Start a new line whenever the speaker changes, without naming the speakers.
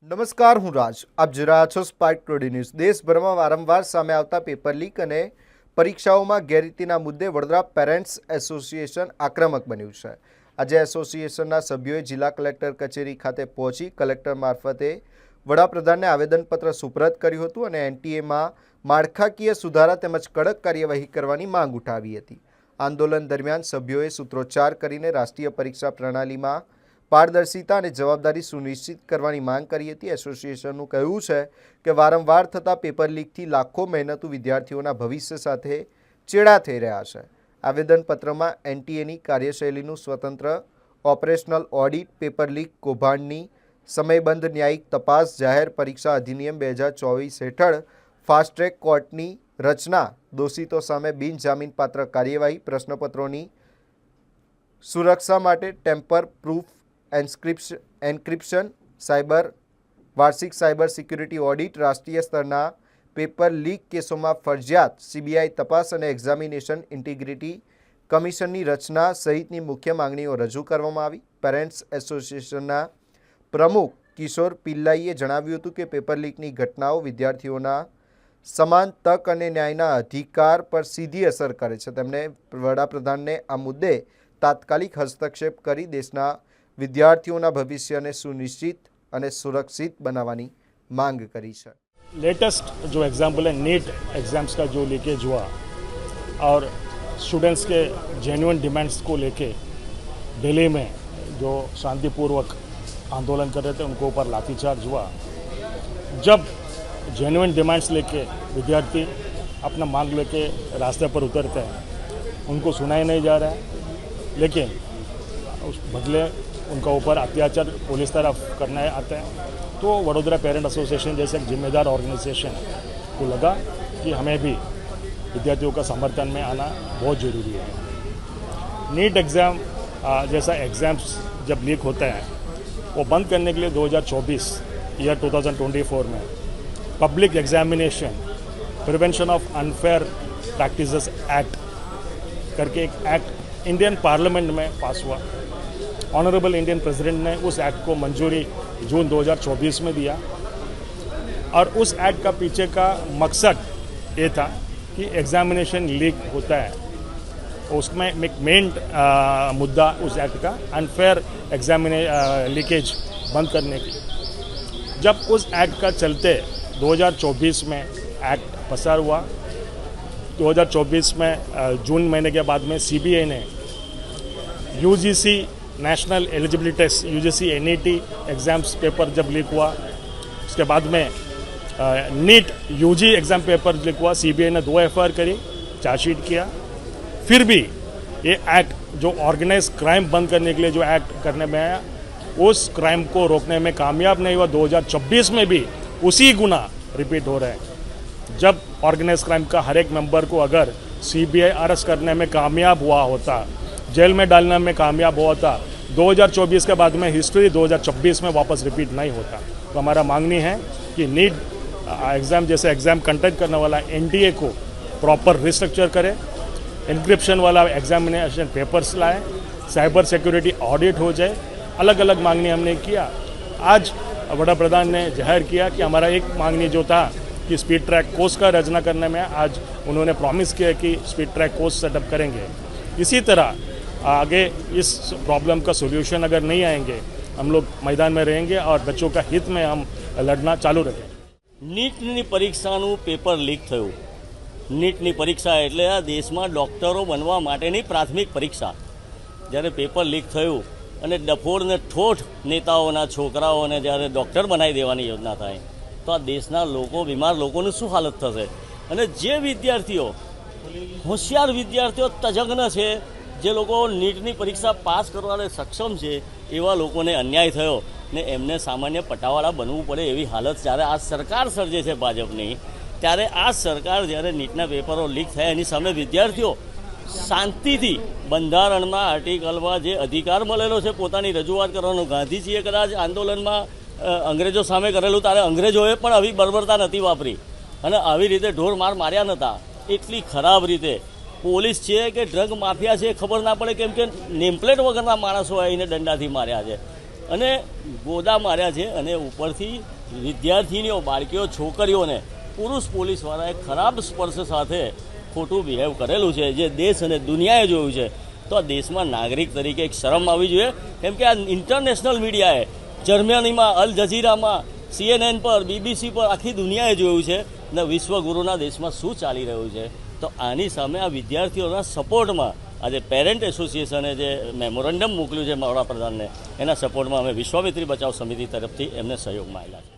નમસ્કાર, હું રાજ. આપ જોઈ રહ્યા છો સ્પાર્ક ટુડે ન્યૂઝ. દેશભરમાં વારંવાર સામે આવતા પેપર લીક અને પરીક્ષાઓમાં ગેરરીતિના મુદ્દે વડોદરા પેરેન્ટ્સ એસોસિએશન આક્રમક બન્યું છે. આજે એસોસિએશનના સભ્યોએ જિલ્લા કલેક્ટર કચેરી ખાતે પહોંચી કલેક્ટર મારફતે વડાપ્રધાનને આવેદનપત્ર સુપરત કર્યું હતું અને એનટીએમાં માળખાકીય સુધારા તેમજ કડક કાર્યવાહી કરવાની માંગ ઉઠાવી હતી. આંદોલન દરમિયાન સભ્યોએ સૂત્રોચ્ચાર કરીને રાષ્ટ્રીય પરીક્ષા પ્રણાલીમાં પારદર્શિતા અને જવાબદારી સુનિશ્ચિત કરવાની માંગ કરી હતી. એસોસિએશનનું કહેવું છે કે વારંવાર થતા પેપર લીકથી લાખો મહેનતુ વિદ્યાર્થીઓના ભવિષ્ય સાથે ચેડા થઈ રહ્યા છે. આવેદનપત્રમાં એનટીએની કાર્યશૈલીનું સ્વતંત્ર ઓપરેશનલ ઓડિટ, પેપર લીક કૌભાંડની સમયબદ્ધ ન્યાયિક તપાસ, જાહેર પરીક્ષા અધિનિયમ 2024 હેઠળ ફાસ્ટ ટ્રેક કોર્ટની રચના, દોષિતો સામે બિનજામીનપાત્ર કાર્યવાહી, પ્રશ્નપત્રોની સુરક્ષા માટે ટેમ્પર પ્રૂફ એન્ક્રિપ્શન, વાર્ષિક સાયબર સિક્યુરિટી ઓડિટ, રાષ્ટ્રીય સ્તરના પેપર લીક કેસોમાં ફરજિયાત સીબીઆઈ તપાસ અને એક્ઝામિનેશન ઇન્ટિગ્રિટી કમિશનની રચના સહિતની મુખ્ય માંગણીઓ રજૂ કરવામાં આવી. પેરેન્ટ્સ એસોસિએશનના પ્રમુખ કિશોર પિલ્લાઈએ જણાવ્યું હતું કે પેપર લીકની ઘટનાઓ વિદ્યાર્થીઓના સમાન તક અને ન્યાયના અધિકાર પર સીધી અસર કરે છે. તેમણે વડાપ્રધાનને આ મુદ્દે તાત્કાલિક હસ્તક્ષેપ કરી દેશના विद्यार्थियों भविष्य ने सुनिश्चित और सुरक्षित बनावानी मांग करी है.
लेटेस्ट जो एग्जाम्पल है नीट एग्ज़ाम्स का जो लीकेज हुआ और स्टूडेंट्स के जेन्युइन डिमांड्स को लेके दिल्ली में जो शांतिपूर्वक आंदोलन कर रहे थे उनको ऊपर लाठीचार्ज हुआ. जब जेन्युइन डिमांड्स लेके विद्यार्थी अपना मांग लेके रास्ते पर उतरते हैं उनको सुनाया नहीं जा रहा है, लेकिन उस बदले उनका ऊपर अत्याचार पुलिस तरफ करने आते हैं. तो वडोदरा पेरेंट एसोसिएशन जैसे एक जिम्मेदार ऑर्गेनाइजेशन को लगा कि हमें भी विद्यार्थियों का समर्थन में आना बहुत ज़रूरी है. नीट एग्ज़ाम जैसा एग्ज़ाम्स जब लीक होता है वो बंद करने के लिए 2024 ईयर 2024 में public examination prevention of unfair practices act करके एक एक्ट इंडियन पार्लियामेंट में पास हुआ. ऑनरेबल इंडियन प्रेसिडेंट ने उस एक्ट को मंजूरी जून 2024 में दिया और उस एक्ट का पीछे का मकसद ये था कि एग्जामिनेशन लीक होता है उसमें एक मेन मुद्दा उस एक्ट का अनफेयर लीकेज बंद करने की. जब उस एक्ट का चलते 2024 में एक्ट पसार हुआ. 2024 में जून महीने के बाद में सीबीआई ने UGC national eligibility test UGC NET exams paper जब लीक हुआ उसके बाद में NEET UG exam paper leak हुआ. सीबीआई ने 2 एफआईआर करी, चार्जशीट किया. फिर भी ये एक्ट जो ऑर्गेनाइज क्राइम बंद करने के लिए जो एक्ट करने में आया उस क्राइम को रोकने में कामयाब नहीं हुआ. 2024 में भी उसी गुना रिपीट हो रहे हैं. जब ऑर्गेनाइज क्राइम का हर एक मेंबर को अगर सीबीआई अरेस्ट करने में कामयाब हुआ होता, जेल में डालने में कामयाब हुआ था, 2024 के बाद में हिस्ट्री 2026 में वापस रिपीट नहीं होता. तो हमारा मांगनी है कि नीट एग्ज़ाम जैसे एग्ज़ाम कंडक्ट करने वाला एनटीए को प्रॉपर रिस्ट्रक्चर करे, इंक्रिप्शन वाला एग्जामिनेशन पेपर्स लाए, साइबर सिक्योरिटी ऑडिट हो जाए. अलग अलग मांगनी हमने किया. आज वड़ा प्रधान ने जाहिर किया कि हमारा एक मांगनी जो था कि स्पीड ट्रैक कोर्स का रचना करने में आज उन्होंने प्रॉमिस किया कि स्पीड ट्रैक कोर्स सेटअप करेंगे. इसी तरह आगे इस प्रॉब्लम का सोल्यूशन अगर नहीं आएंगे हम लोग मैदान में रहेंगे और बच्चों का हित में हम लड़ना चालू रखेंगे.
નીટની પરીક્ષાનું પેપર લીક થયું. નીટની પરીક્ષા એટલે આ દેશમાં ડૉક્ટરો બનવા માટેની પ્રાથમિક પરીક્ષા. જ્યારે પેપર લીક થયું અને ડફોડને ઠોઠ નેતાઓના છોકરાઓને જ્યારે ડૉક્ટર બનાવી દેવાની યોજના થાય તો આ દેશના લોકો, બીમાર લોકોની શું હાલત થશે? અને જે વિદ્યાર્થીઓ હોશિયાર વિદ્યાર્થીઓ તજજ્ઞ છે, જે લોકો નીટની પરીક્ષા પાસ કરવાને સક્ષમ છે એવા લોકોને અન્યાય થયો ને એમને સામાન્ય પટાવાળા બનવું પડે એવી હાલત જ્યારે આ સરકાર સર્જે છે ભાજપની, ત્યારે આ સરકાર જ્યારે નીટના પેપરો લીક થયા એની સામે વિદ્યાર્થીઓ શાંતિથી બંધારણમાં આર્ટિકલમાં જે અધિકાર મળેલો છે પોતાની રજૂઆત કરવાનો, ગાંધીજીએ કદાચ આંદોલનમાં અંગ્રેજો સામે કરેલું ત્યારે અંગ્રેજોએ પણ આવી બર્બરતા નથી વાપરી અને આવી રીતે ઢોર માર માર્યા નહોતા. એટલી ખરાબ રીતે પોલીસ છે કે ડ્રગ માફિયા છે ખબર ના પડે કેમ કે નેમપ્લેટ વગરના માણસો આવીને દંડાથી માર્યા છે. અને ગોદા માર્યા છે અને ઉપરથી વિદ્યાર્થીનીઓ બાળકીઓ છોકરીઓને પુરુષ પોલીસવાળાએ ખરાબ સ્પર્શ સાથે ખોટું બિહેવ કરેલું છે, જે દેશ અને દુનિયાએ જોયું છે. તો આ દેશમાં નાગરિક તરીકે એક શરમ આવી જોઈએ, કેમ કે આ ઇન્ટરનેશનલ મીડિયાએ જર્મનીમાં અલ જઝીરામાં CNN પર BBC પર આખી દુનિયાએ જોયું છે ને વિશ્વગુરુના દેશમાં શું ચાલી રહ્યું છે. તો આની સામે આ વિદ્યાર્થીઓના સપોર્ટમાં આજે પેરેન્ટ એસોસિએશને જે મેમોરેન્ડમ મોકલ્યું છે વડાપ્રધાનને, એના સપોર્ટમાં અમે વિશ્વામિત્રી બચાવ સમિતિ તરફથી એમને સહયોગમાં આવેલા છે.